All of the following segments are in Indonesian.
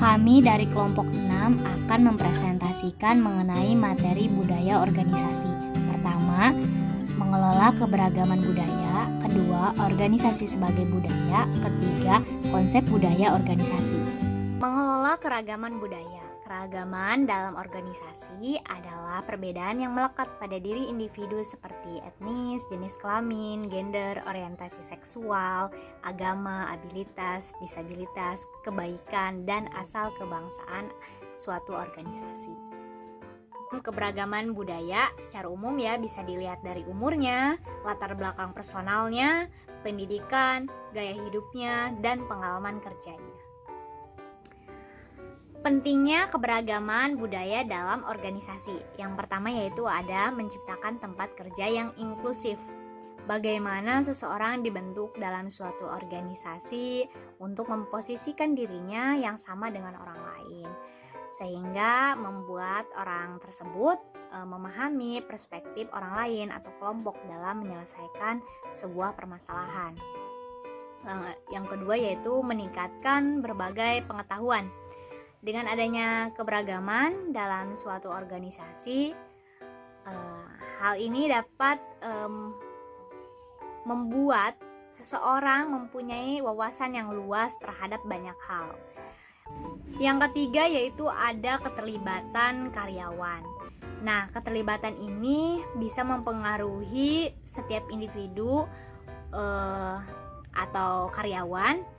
Kami dari kelompok 6 akan mempresentasikan mengenai materi budaya organisasi. Pertama, mengelola keberagaman budaya. Kedua, organisasi sebagai budaya. Ketiga, konsep budaya organisasi. Mengelola keragaman budaya. Keragaman dalam organisasi adalah perbedaan yang melekat pada diri individu seperti etnis, jenis kelamin, gender, orientasi seksual, agama, abilitas, disabilitas, kebaikan, dan asal kebangsaan suatu organisasi. Keberagaman budaya secara umum ya bisa dilihat dari umurnya, latar belakang personalnya, pendidikan, gaya hidupnya, dan pengalaman kerjanya. Pentingnya keberagaman budaya dalam organisasi. Yang pertama yaitu ada menciptakan tempat kerja yang inklusif. Bagaimana seseorang dibentuk dalam suatu organisasi untuk memposisikan dirinya yang sama dengan orang lain, sehingga membuat orang tersebut memahami perspektif orang lain atau kelompok dalam menyelesaikan sebuah permasalahan. Yang kedua yaitu meningkatkan berbagai pengetahuan. Dengan adanya keberagaman dalam suatu organisasi, hal ini dapat membuat seseorang mempunyai wawasan yang luas terhadap banyak hal. Yang ketiga yaitu ada keterlibatan karyawan. Nah, keterlibatan ini bisa mempengaruhi setiap individu atau karyawan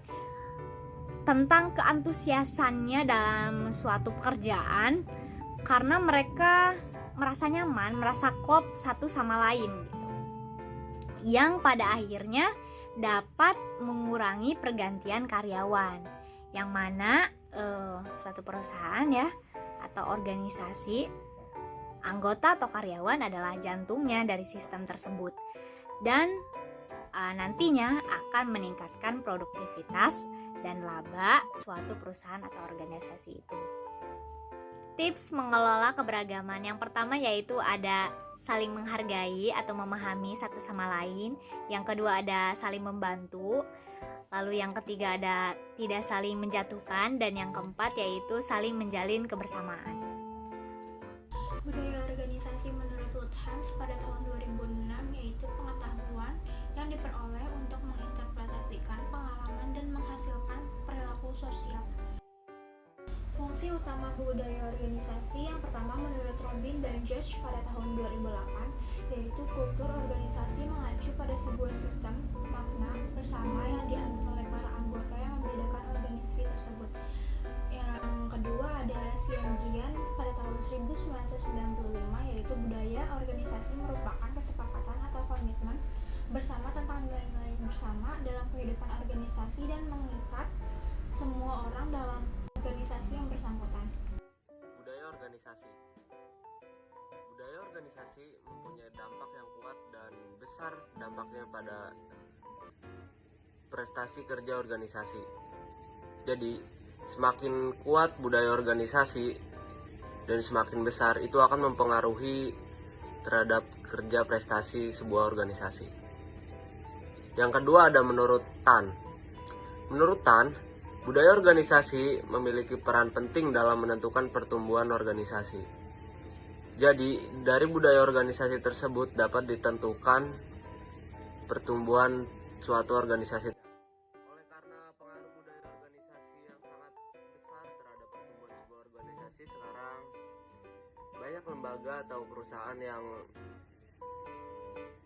tentang keantusiasannya dalam suatu pekerjaan karena mereka merasa nyaman, merasa klop satu sama lain gitu. Yang pada akhirnya dapat mengurangi pergantian karyawan, yang mana suatu perusahaan ya atau organisasi, anggota atau karyawan adalah jantungnya dari sistem tersebut dan nantinya akan meningkatkan produktivitas dan laba suatu perusahaan atau organisasi itu. Tips mengelola keberagaman yang pertama yaitu ada saling menghargai atau memahami satu sama lain. Yang kedua ada saling membantu. Lalu yang ketiga ada tidak saling menjatuhkan. Dan yang keempat yaitu saling menjalin kebersamaan. Budaya organisasi menurut Luthans pada tahun 2006 yaitu pengetahuan yang diperoleh untuk menginterpretasikan pengalaman dan menghasilkan perilaku sosial. Fungsi utama budaya organisasi yang pertama menurut Robin dan Judge pada tahun 2008 yaitu kultur organisasi mengacu pada sebuah sistem makna bersama yang dianut oleh para anggota yang membedakan organisasi tersebut. Yang kedua ada Siangian pada tahun 1995 yaitu budaya organisasi merupakan kesepakatan atau komitmen bersama tentang nilai-nilai bersama dalam kehidupan organisasi dan mengikat semua orang dalam organisasi yang bersangkutan. Budaya organisasi mempunyai dampak yang kuat dan besar dampaknya pada prestasi kerja organisasi. Jadi, semakin kuat budaya organisasi dan semakin besar itu akan mempengaruhi terhadap kerja prestasi sebuah organisasi. Yang kedua ada menurut Tan. Menurut Tan, budaya organisasi memiliki peran penting dalam menentukan pertumbuhan organisasi. Jadi, dari budaya organisasi tersebut dapat ditentukan pertumbuhan suatu organisasi. Oleh karena pengaruh budaya organisasi yang sangat besar terhadap pertumbuhan sebuah organisasi, sekarang banyak lembaga atau perusahaan yang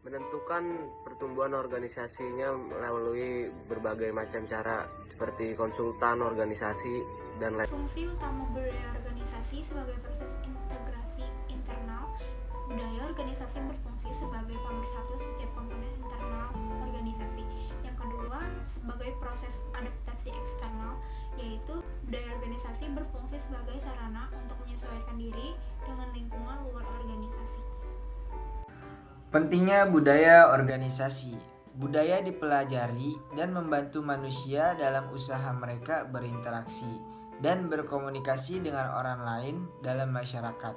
menentukan pertumbuhan organisasinya melalui berbagai macam cara seperti konsultan organisasi dan lain. Fungsi utama budaya organisasi sebagai proses integrasi internal. Budaya organisasi berfungsi sebagai pemersatu setiap komponen internal organisasi. Yang kedua, sebagai proses adaptasi eksternal, yaitu budaya organisasi berfungsi sebagai sarana untuk menyesuaikan diri dengan lingkungan luar organisasi. Pentingnya budaya organisasi. Budaya dipelajari dan membantu manusia dalam usaha mereka berinteraksi dan berkomunikasi dengan orang lain dalam masyarakat.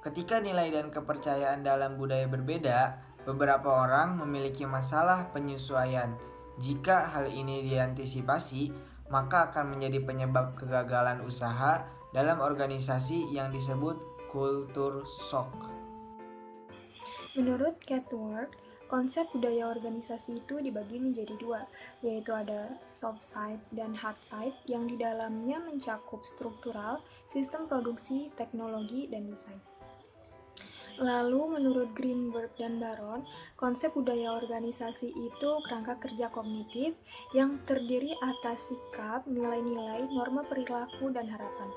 Ketika nilai dan kepercayaan dalam budaya berbeda, beberapa orang memiliki masalah penyesuaian. Jika hal ini diantisipasi, maka akan menjadi penyebab kegagalan usaha dalam organisasi yang disebut kultur shock. Menurut Catword, konsep budaya organisasi itu dibagi menjadi dua, yaitu ada soft side dan hard side yang di dalamnya mencakup struktural, sistem produksi, teknologi, dan desain. Lalu menurut Greenberg dan Baron, konsep budaya organisasi itu kerangka kerja kognitif yang terdiri atas sikap, nilai-nilai, norma perilaku, dan harapan.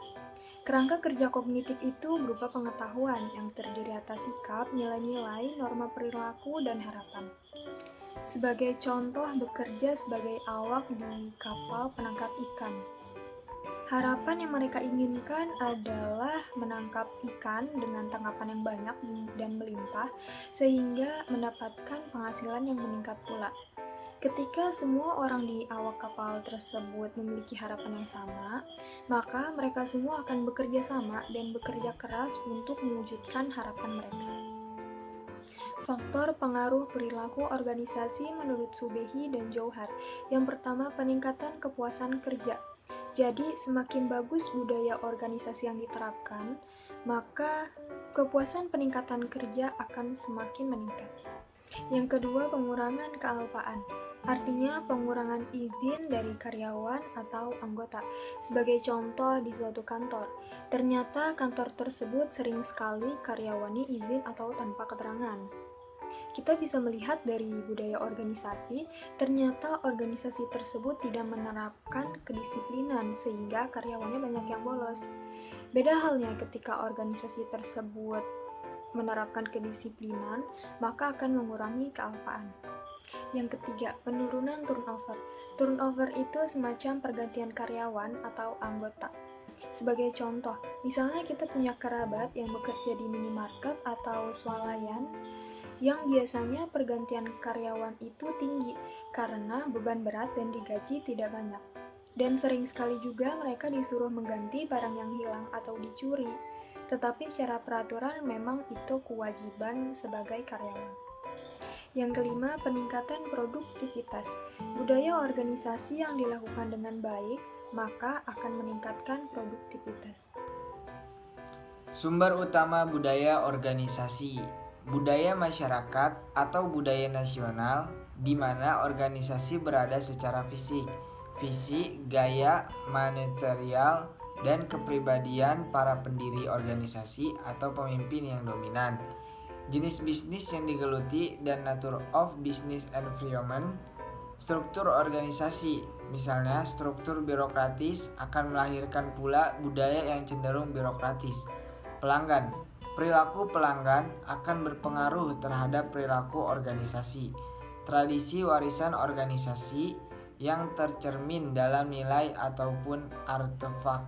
Kerangka kerja kognitif itu berupa pengetahuan yang terdiri atas sikap, nilai-nilai, norma perilaku, dan harapan. Sebagai contoh, bekerja sebagai awak di kapal penangkap ikan. Harapan yang mereka inginkan adalah menangkap ikan dengan tangkapan yang banyak dan melimpah, sehingga mendapatkan penghasilan yang meningkat pula. Ketika semua orang di awak kapal tersebut memiliki harapan yang sama, maka mereka semua akan bekerja sama dan bekerja keras untuk mewujudkan harapan mereka. Faktor pengaruh perilaku organisasi menurut Subehi dan Johar. Yang pertama, peningkatan kepuasan kerja. Jadi, semakin bagus budaya organisasi yang diterapkan, maka kepuasan peningkatan kerja akan semakin meningkat. Yang kedua, pengurangan kealpaan. Artinya pengurangan izin dari karyawan atau anggota. Sebagai contoh di suatu kantor, ternyata kantor tersebut sering sekali karyawannya izin atau tanpa keterangan. Kita bisa melihat dari budaya organisasi, ternyata organisasi tersebut tidak menerapkan kedisiplinan sehingga karyawannya banyak yang bolos. Beda halnya ketika organisasi tersebut menerapkan kedisiplinan, maka akan mengurangi kealpaan. Yang ketiga, penurunan turnover. Turnover itu semacam pergantian karyawan atau anggota. Sebagai contoh, misalnya kita punya kerabat yang bekerja di minimarket atau swalayan, yang biasanya pergantian karyawan itu tinggi karena beban berat dan digaji tidak banyak. Dan sering sekali juga mereka disuruh mengganti barang yang hilang atau dicuri. Tetapi secara peraturan memang itu kewajiban sebagai karyawan. Yang kelima, peningkatan produktivitas. Budaya organisasi yang dilakukan dengan baik, maka akan meningkatkan produktivitas. Sumber utama budaya organisasi. Budaya masyarakat atau budaya nasional di mana organisasi berada secara fisik, gaya, material, dan kepribadian para pendiri organisasi atau pemimpin yang dominan. Jenis bisnis yang digeluti dan nature of business environment. Struktur organisasi, misalnya struktur birokratis, akan melahirkan pula budaya yang cenderung birokratis. Pelanggan, perilaku pelanggan akan berpengaruh terhadap perilaku organisasi. Tradisi warisan organisasi yang tercermin dalam nilai ataupun artefak.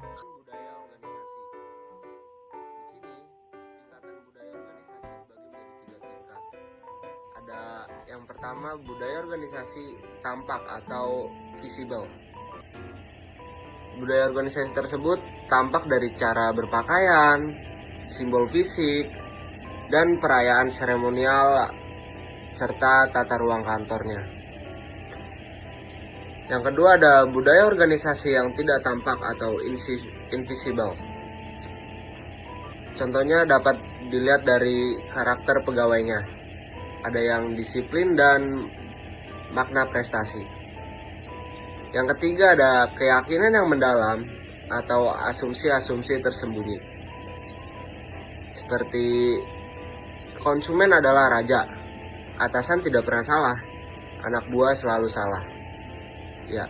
Yang pertama, budaya organisasi tampak atau visible. Budaya organisasi tersebut tampak dari cara berpakaian, simbol fisik, dan perayaan seremonial serta tata ruang kantornya. Yang kedua, ada budaya organisasi yang tidak tampak atau invisible. Contohnya dapat dilihat dari karakter pegawainya. Ada yang disiplin dan makna prestasi. Yang ketiga, ada keyakinan yang mendalam atau asumsi-asumsi tersembunyi. Seperti konsumen adalah raja, atasan tidak pernah salah, anak buah selalu salah. Ya,